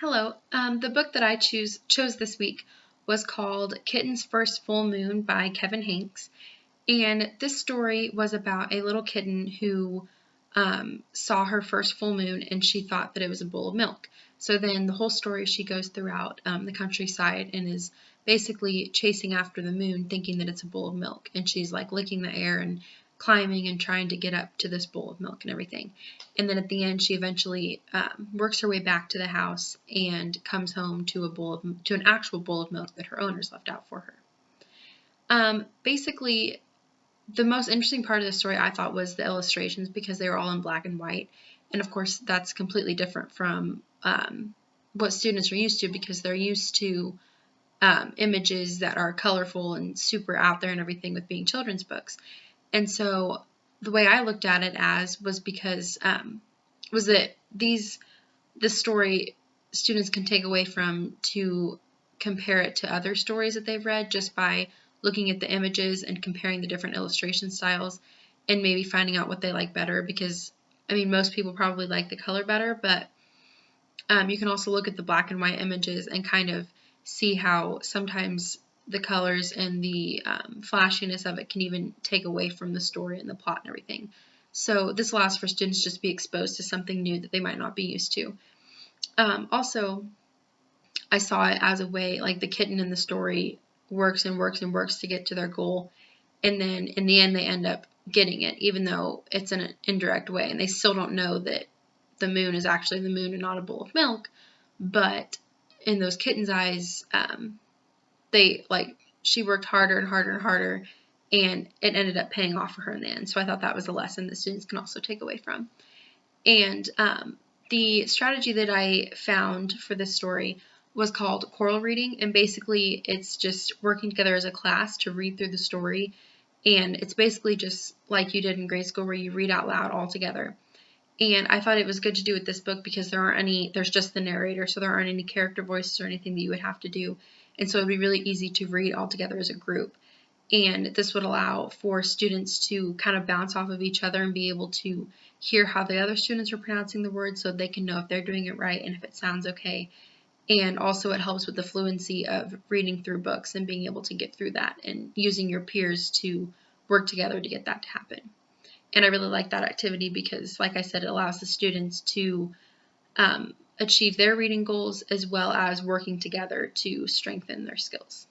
Hello. The book that I chose this week was called Kitten's First Full Moon by Kevin Hanks. And this story was about a little kitten who saw her first full moon and she thought that it was a bowl of milk. So then the whole story, she goes throughout the countryside and is basically chasing after the moon, thinking that it's a bowl of milk. And she's like licking the air and climbing and trying to get up to this bowl of milk and everything. And then at the end, she eventually works her way back to the house and comes home to an actual bowl of milk that her owners left out for her. Basically, the most interesting part of the story I thought was the illustrations because they were all in black and white. And of course, that's completely different from what students are used to because they're used to images that are colorful and super out there and everything with being children's books. And so the way I looked at it as was because was that this story students can take away from to compare it to other stories that they've read just by looking at the images and comparing the different illustration styles and maybe finding out what they like better because, I mean, most people probably like the color better, but you can also look at the black and white images and kind of see how sometimes the colors and the flashiness of it can even take away from the story and the plot and everything. So this allows for students just to be exposed to something new that they might not be used to. Also, I saw it as a way, like the kitten in the story works and works and works to get to their goal, and then in the end they end up getting it, even though it's in an indirect way, and they still don't know that the moon is actually the moon and not a bowl of milk. But in those kittens' eyes, she worked harder and harder and harder, and it ended up paying off for her in the end. So I thought that was a lesson that students can also take away from. And the strategy that I found for this story was called choral reading, and basically it's just working together as a class to read through the story, and it's basically just like you did in grade school where you read out loud all together. And I thought it was good to do with this book because there's just the narrator, so there aren't any character voices or anything that you would have to do, and so it would be really easy to read all together as a group. And this would allow for students to kind of bounce off of each other and be able to hear how the other students are pronouncing the words so they can know if they're doing it right and if it sounds okay. And also it helps with the fluency of reading through books and being able to get through that and using your peers to work together to get that to happen. And I really like that activity because, like I said, it allows the students to achieve their reading goals as well as working together to strengthen their skills.